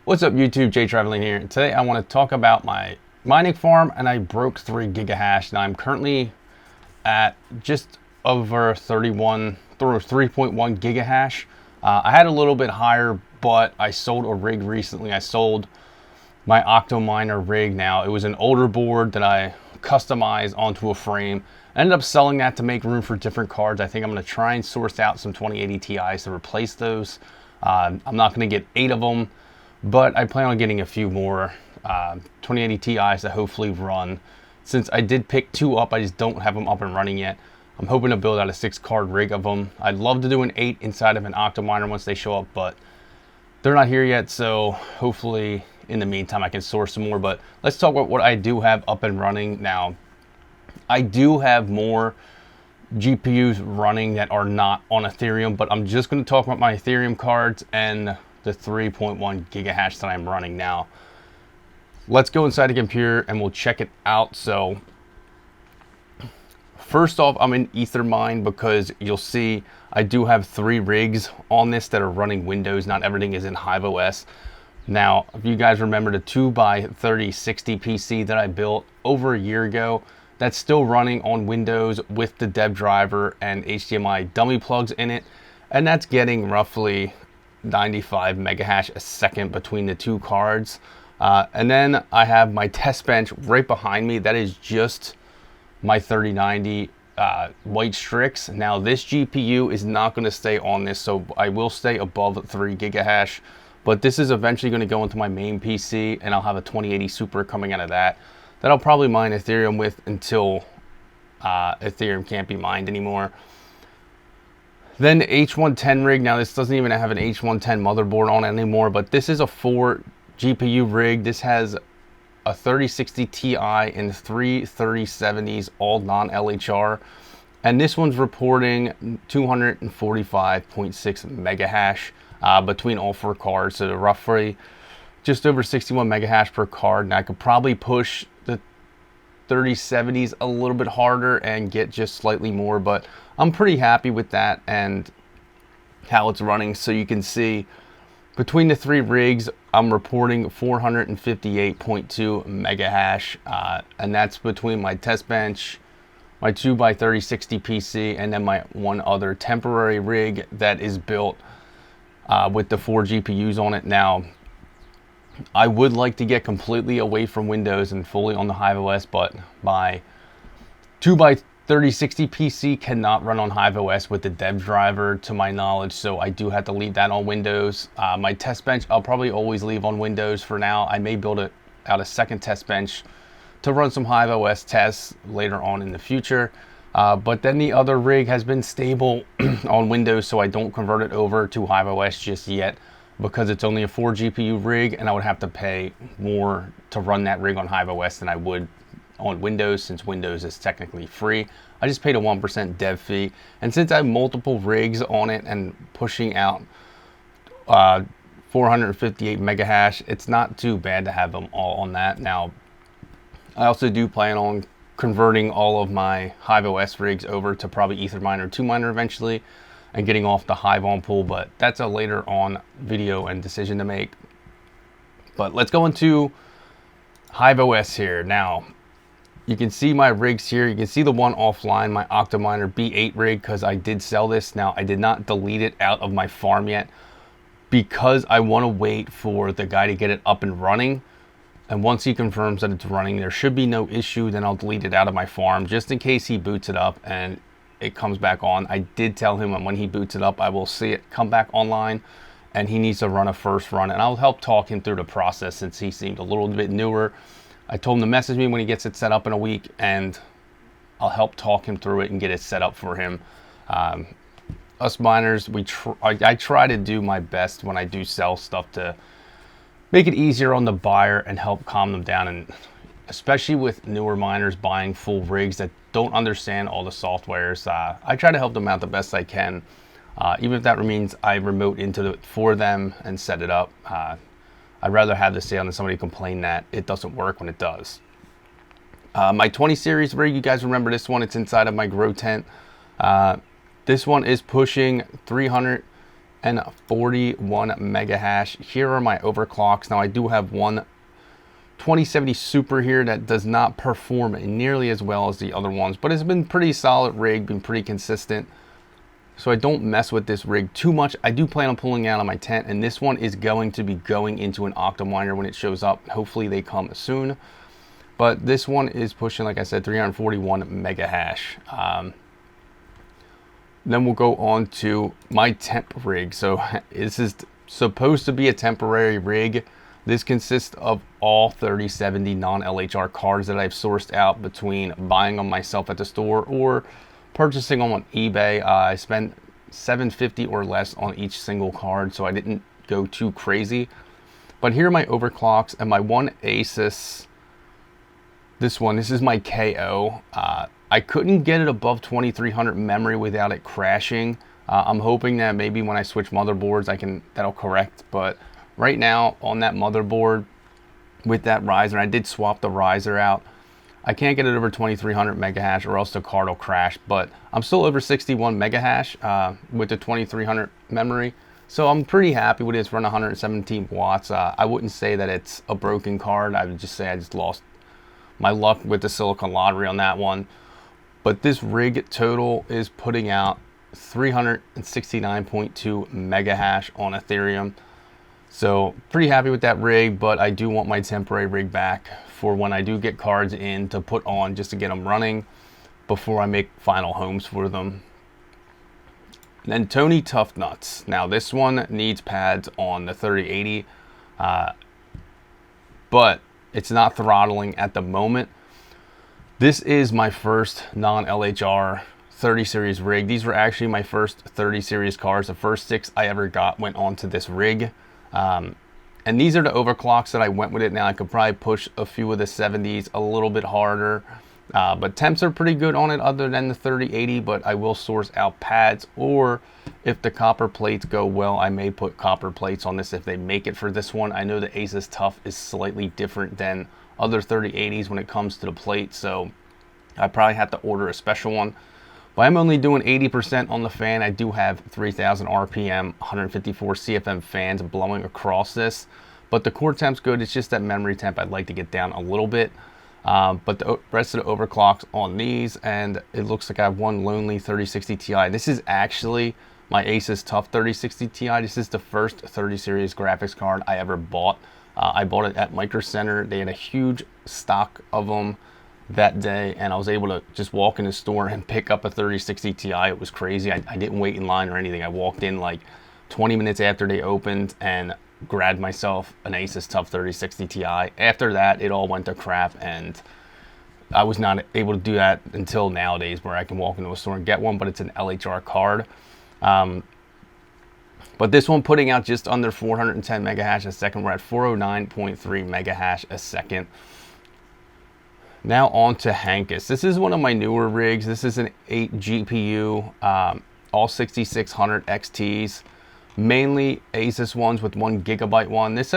What's up YouTube, Jay Traveling here. Today I want to talk about my mining farm, and I broke 3 gigahash. Now I'm currently at just over 3.1 gigahash. I had a little bit higher, but I sold a rig recently. I sold my Octominer Rig. Now it was an older board that I customized onto a frame. I ended up selling that to make room for different cards. I think I'm going to try and source out some 2080 Ti's to replace those. I'm not going to get 8 of them, but I plan on getting a few more 2080 Ti's to hopefully run. Since I did pick 2 up, I just don't have them up and running yet. I'm hoping to build out a 6-card rig of them. I'd love to do an 8 inside of an Octominer once they show up, but they're not here yet, so hopefully in the meantime I can source some more. But let's talk about what I do have up and running now. I do have more GPUs running that are not on Ethereum, but I'm just going to talk about my Ethereum cards and the 3.1 gigahash that I'm running now. Let's go inside the computer and we'll check it out. So first off, I'm in Ethereum Mine because you'll see I do have 3 rigs on this that are running Windows. Not everything is in HiveOS. Now, if you guys remember the 2x3060 PC that I built over a year ago, that's still running on Windows with the dev driver and HDMI dummy plugs in it, and that's getting roughly 95 megahash a second between the 2 cards. And then I have my test bench right behind me. That is just my 3090 White Strix. Now this GPU is not going to stay on this, so I will stay above 3 gigahash, but this is eventually going to go into my main PC, and I'll have a 2080 Super coming out of that I'll probably mine Ethereum with until Ethereum can't be mined anymore. Then the H110 rig. Now this doesn't even have an H110 motherboard on it anymore, but this is a 4 GPU rig. This has a 3060 Ti and 3 3070s, all non-LHR. And this one's reporting 245.6 megahash between all 4 cards. So roughly just over 61 megahash per card. And I could probably push the 3070s a little bit harder and get just slightly more, but I'm pretty happy with that and how it's running. So you can see between the 3 rigs, I'm reporting 458.2 megahash, and that's between my test bench, my 2x3060 PC, and then my one other temporary rig that is built with the 4 GPUs on it. Now, I would like to get completely away from Windows and fully on the HiveOS, but my 2x3060 PC cannot run on HiveOS with the dev driver to my knowledge, so I do have to leave that on Windows. My test bench I'll probably always leave on Windows for now. I may build out a second test bench to run some HiveOS tests later on in the future, but then the other rig has been stable on Windows, so I don't convert it over to HiveOS just yet, because it's only a 4 GPU rig, and I would have to pay more to run that rig on HiveOS than I would on Windows, since Windows is technically free. I just paid a 1% dev fee, and since I have multiple rigs on it and pushing out 458 megahash, it's not too bad to have them all on that. Now, I also do plan on converting all of my HiveOS rigs over to probably Ethereum Mine or 2Miner eventually, and getting off the Hive on pool, but that's a later on video and decision to make. But let's go into HiveOS here. Now, you can see my rigs here. You can see the one offline, my Octominer B8 rig, because I did sell this. Now, I did not delete it out of my farm yet because I want to wait for the guy to get it up and running. And once he confirms that it's running, there should be no issue. Then I'll delete it out of my farm just in case he boots it up and it comes back on. I did tell him when he boots it up, I will see it come back online, and he needs to run a first run, and I'll help talk him through the process since he seemed a little bit newer. I told him to message me when he gets it set up in a week, and I'll help talk him through it and get it set up for him. Us miners, I try to do my best when I do sell stuff to make it easier on the buyer and help calm them down, and especially with newer miners buying full rigs that don't understand all the softwares. I try to help them out the best I can, even if that means I remote into it for them and set it up. I'd rather have this down than somebody complain that it doesn't work when it does. My 20 series rig, you guys remember this one, it's inside of my grow tent. This one is pushing 300 and 41 mega hash. Here are my overclocks. Now I do have one 2070 Super here that does not perform nearly as well as the other ones, but it's been pretty solid rig, been pretty consistent. So I don't mess with this rig too much. I do plan on pulling out of my tent, and this one is going to be going into an Octominer when it shows up. Hopefully they come soon. But this one is pushing, like I said, 341 mega hash. Then we'll go on to my temp rig. So this is supposed to be a temporary rig. This consists of all 3070 non-LHR cards that I've sourced out between buying them myself at the store or purchasing them on eBay. I spent $750 or less on each single card, so I didn't go too crazy. But here are my overclocks and my one Asus. This is my KO. I couldn't get it above 2300 memory without it crashing. I'm hoping that maybe when I switch motherboards, that'll correct. But right now on that motherboard with that riser, I did swap the riser out. I can't get it over 2300 mega hash or else the card will crash, but I'm still over 61 mega hash with the 2300 memory. So I'm pretty happy with it. It's running 117 watts. I wouldn't say that it's a broken card. I would just say I just lost my luck with the silicon lottery on that one. But this rig total is putting out 369.2 mega hash on Ethereum. So pretty happy with that rig, but I do want my temporary rig back for when I do get cards in to put on just to get them running before I make final homes for them. And then Tony TUF Nuts. Now this one needs pads on the 3080, but it's not throttling at the moment. This is my first non-LHR 30 series rig. These were actually my first 30 series cards. The first 6 I ever got went onto this rig. And these are the overclocks that I went with it. Now I could probably push a few of the 70s a little bit harder, but temps are pretty good on it other than the 3080, but I will source out pads, or if the copper plates go well, I may put copper plates on this if they make it for this one. I know the Asus TUF is slightly different than other 3080s when it comes to the plate, so I probably have to order a special one. But I'm only doing 80% on the fan. I do have 3000 RPM, 154 CFM fans blowing across this, but the core temp's good. It's just that memory temp I'd like to get down a little bit. But the rest of the overclocks on these, and it looks like I have one lonely 3060 Ti. This is actually my Asus TUF 3060 Ti. This is the first 30 series graphics card I ever bought. I bought it at Micro Center. They had a huge stock of them that day, and I was able to just walk in the store and pick up a 3060 Ti. It was crazy. I didn't wait in line or anything. I walked in like 20 minutes after they opened and grabbed myself an Asus TUF 3060 Ti. After that, it all went to crap, and I was not able to do that until nowadays, where I can walk into a store and get one, but it's an LHR card. But this one putting out just under 410 mega hash a second. We're at 409.3 mega hash a second. Now on to Hankus. This is one of my newer rigs. This is an 8 GPU, all 6600 XTs, mainly Asus ones with 1 GB one. This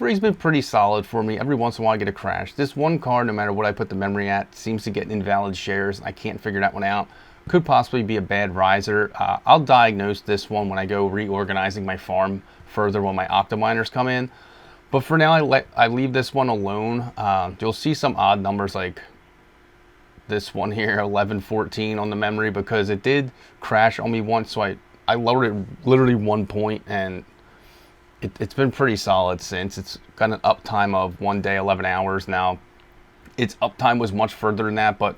rig's been pretty solid for me. Every once in a while I get a crash. This one card, no matter what I put the memory at, seems to get invalid shares. I can't figure that one out. Could possibly be a bad riser. I'll diagnose this one when I go reorganizing my farm further when my Octominers come in. But for now, I leave this one alone. You'll see some odd numbers like this one here, 1114 on the memory, because it did crash on me once. So I lowered it literally 1 point, and it's been pretty solid since. It's got an uptime of 1 day, 11 hours now. Its uptime was much further than that, but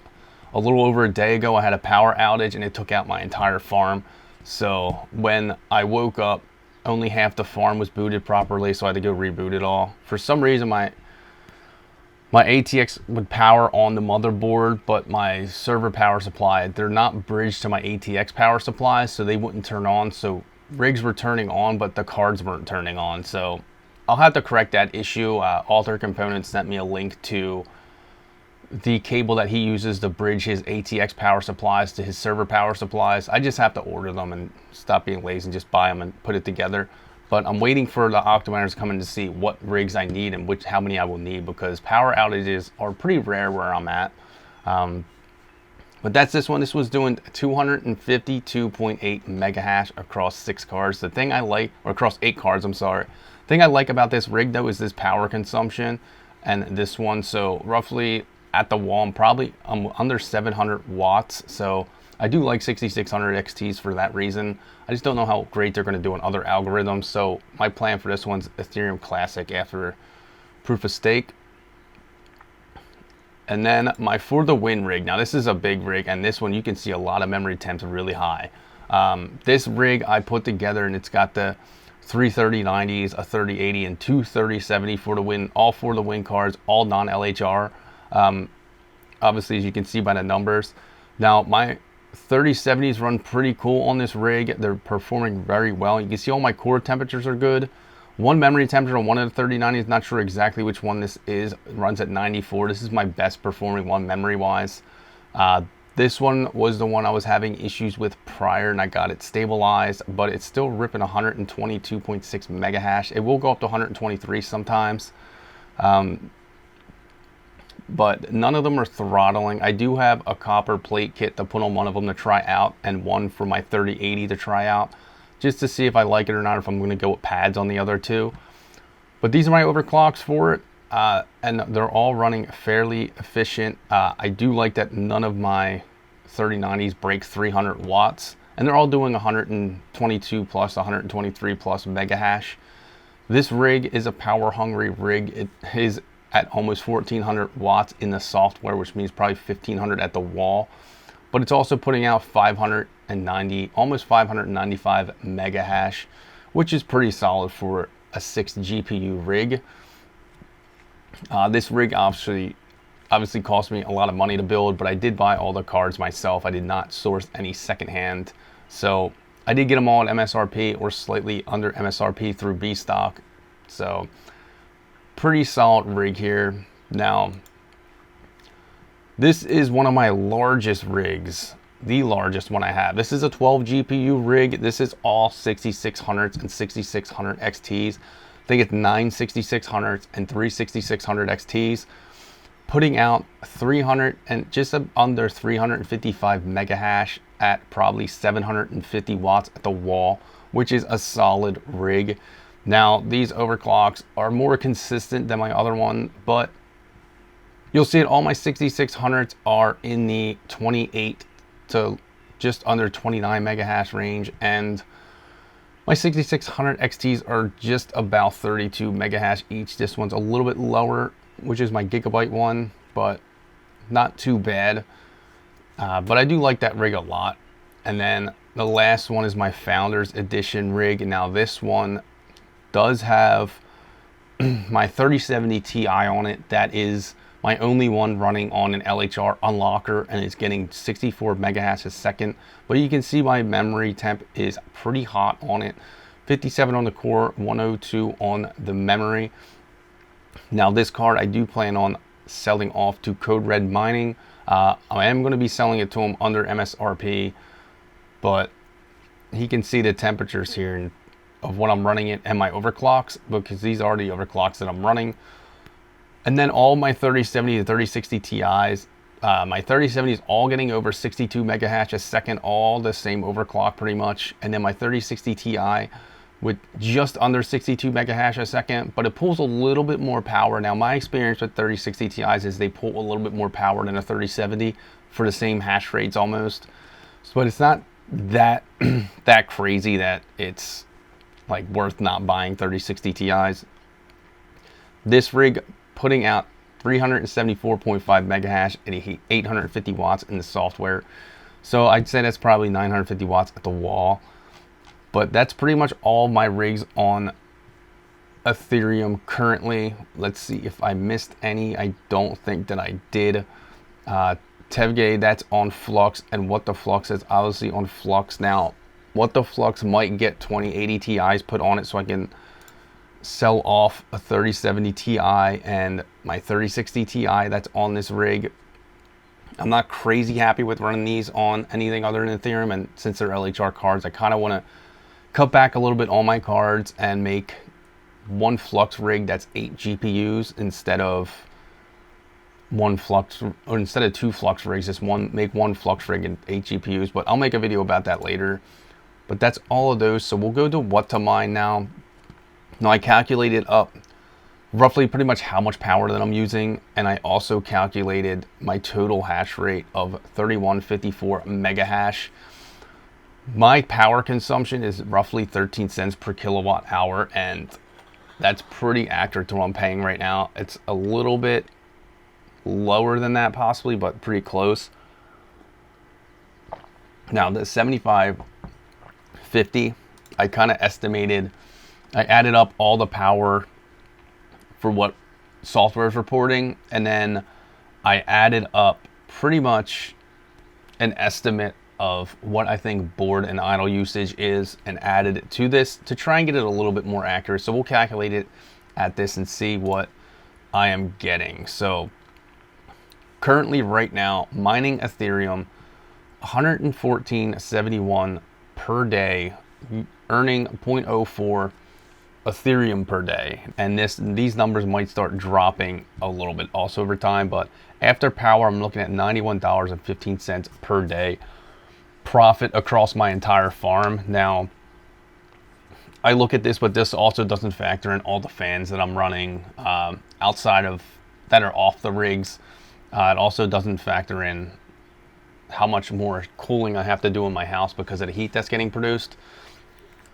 a little over a day ago, I had a power outage and it took out my entire farm. So when I woke up, only half the farm was booted properly, so I had to go reboot it all. For some reason, my ATX would power on the motherboard, but my server power supply, they're not bridged to my ATX power supply, so they wouldn't turn on. So rigs were turning on, but the cards weren't turning on. So I'll have to correct that issue. Alter Components sent me a link to the cable that he uses to bridge his ATX power supplies to his server power supplies. I just have to order them and stop being lazy and just buy them and put it together. But I'm waiting for the Octominers to come in to see what rigs I need and how many I will need, because power outages are pretty rare where I'm at. But that's this one. This was doing 252.8 mega hash across 6 cards. The thing I like, or across 8 cards, I'm sorry. The thing I like about this rig though is this power consumption and this one. So roughly at the wall, I'm under 700 watts. So I do like 6600 XTs for that reason. I just don't know how great they're going to do on other algorithms. So my plan for this one's Ethereum Classic after Proof of Stake. And then my For the Win rig. Now this is a big rig, and this one you can see a lot of memory temps really high. This rig I put together, and it's got the 33090s, a 3080, and two 3070 For the Win, all For the Win cards, all non-LHR. Obviously, as you can see by the numbers. Now my 3070s run pretty cool on this rig. They're performing very well. You can see all my core temperatures are good. One memory temperature on one of the 3090s, not sure exactly which one this is. It runs at 94. This is my best performing one memory wise. This one was the one I was having issues with prior, and I got it stabilized, but it's still ripping 122.6 mega hash. It will go up to 123 sometimes. But none of them are throttling. I do have a copper plate kit to put on one of them to try out, and one for my 3080 to try out, just to see if I like it or not, if I'm going to go with pads on the other two. But these are my overclocks for it, and they're all running fairly efficient. I do like that none of my 3090s break 300 watts, and they're all doing 122 plus, 123 plus mega hash. This rig is a power hungry rig. It is at almost 1400 watts in the software, which means probably 1500 at the wall, but it's also putting out 590, almost 595 mega hash, which is pretty solid for a 6 GPU rig. This rig obviously cost me a lot of money to build, but I did buy all the cards myself. I did not source any secondhand, so I did get them all at MSRP or slightly under MSRP through B stock. So pretty solid rig here. Now this is one of my largest rigs, the largest one I have. This is a 12 GPU rig. This is all 6600s and 6600 XTs. I think it's 9 6600s and 3 6600 XTs, putting out 300 and just under 355 mega hash at probably 750 watts at the wall, which is a solid rig. Now these overclocks are more consistent than my other one, but you'll see it, all my 6600s are in the 28 to just under 29 mega hash range, and my 6600 XTs are just about 32 mega hash each. This one's a little bit lower, which is my gigabyte one, but not too bad. But I do like that rig a lot. And then the last one is my Founders Edition rig. Now this one does have my 3070 Ti on it. That is my only one running on an LHR unlocker, and it's getting 64 mega hash a second. But you can see my memory temp is pretty hot on it. 57 on the core, 102 on the memory. Now this card I do plan on selling off to Code Red Mining. I am going to be selling it to him under MSRP, but he can see the temperatures here of what I'm running it and my overclocks, because these are the overclocks that I'm running. And then all my 3070 to 3060 Ti's, my 3070 is all getting over 62 mega hash a second, all the same overclock pretty much. And then my 3060 Ti with just under 62 mega hash a second, but it pulls a little bit more power. Now my experience with 3060 Ti's is they pull a little bit more power than a 3070 for the same hash rates almost. So, but it's not that that crazy that it's like worth not buying 3060 Ti's. This rig putting out 374.5 mega hash at 850 watts in the software. So I'd say that's probably 950 watts at the wall. But that's pretty much all my rigs on Ethereum currently. Let's see if I missed any. I don't think that I did. Tevge, that's on Flux, and What the Flux is obviously on Flux. Now, What the Flux might get 2080 Ti's put on it, so I can sell off a 3070 Ti and my 3060 Ti that's on this rig. I'm not crazy happy with running these on anything other than Ethereum, and since they're LHR cards, I kind of want to cut back a little bit on my cards and make one Flux rig that's 8 GPUs instead of one flux, or instead of 2 flux rigs, just make one flux rig and 8 GPUs, but I'll make a video about that later. But that's all of those. So we'll go to what to mine now. Now I calculated up roughly pretty much how much power that I'm using, and I also calculated my total hash rate of 3154 mega hash. My power consumption is roughly 13 cents per kilowatt hour, and that's pretty accurate to what I'm paying right now. It's a little bit lower than that possibly, but pretty close. Now the 7550, I kind of estimated, I added up all the power for what software is reporting, and then I added up pretty much an estimate of what I think board and idle usage is and added it to this to try and get it a little bit more accurate. So we'll calculate it at this and see what I am getting. So currently right now mining Ethereum 114.71 per day, earning 0.04 Ethereum per day, and these numbers might start dropping a little bit also over time, but after power I'm looking at $91.15 per day profit across my entire farm. Now I look at this, but this also doesn't factor in all the fans that I'm running outside of that are off the rigs. It also doesn't factor in how much more cooling I have to do in my house because of the heat that's getting produced.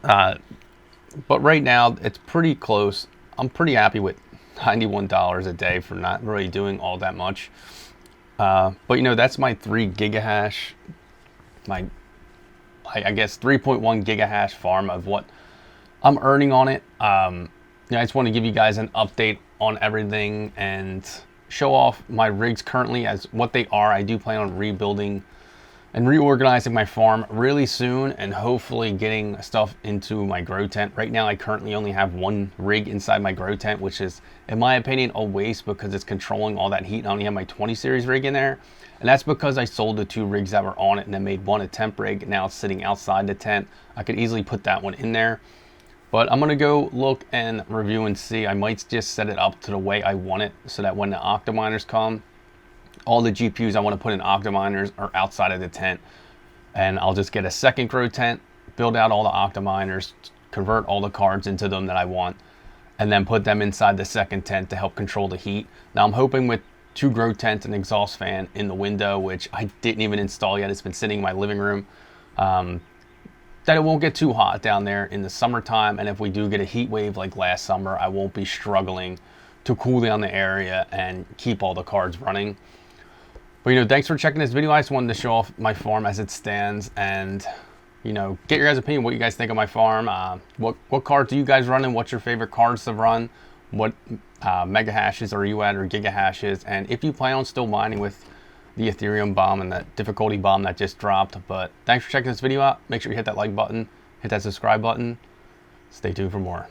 But right now it's pretty close. I'm pretty happy with $91 a day for not really doing all that much. But you know, that's my 3 gigahash, I guess 3.1 gigahash farm of what I'm earning on it. You know, I just want to give you guys an update on everything and show off my rigs currently as what they are. I do plan on rebuilding and reorganizing my farm really soon, and hopefully getting stuff into my grow tent. Right now I currently only have 1 rig inside my grow tent, which is in my opinion a waste because it's controlling all that heat. I only have my 20 series rig in there, and that's because I sold the 2 rigs that were on it and then made one a temp rig. Now it's sitting outside the tent. I could easily put that one in there, but I'm gonna go look and review and see. I might just set it up to the way I want it so that when the Octominers come, all the GPUs I want to put in Octominers are outside of the tent, and I'll just get a second grow tent, build out all the Octominers, convert all the cards into them that I want, and then put them inside the second tent to help control the heat. Now I'm hoping with 2 grow tents and exhaust fan in the window, which I didn't even install yet, it's been sitting in my living room, that it won't get too hot down there in the summertime, and if we do get a heat wave like last summer, I won't be struggling to cool down the area and keep all the cards running. But you know, thanks for checking this video. I just wanted to show off my farm as it stands and, you know, get your guys' opinion, what you guys think of my farm. What cards do you guys run, and what's your favorite cards to run? What mega hashes are you at, or giga hashes? And if you plan on still mining with the Ethereum bomb and that difficulty bomb that just dropped. But thanks for checking this video out. Make sure you hit that like button, hit that subscribe button. Stay tuned for more.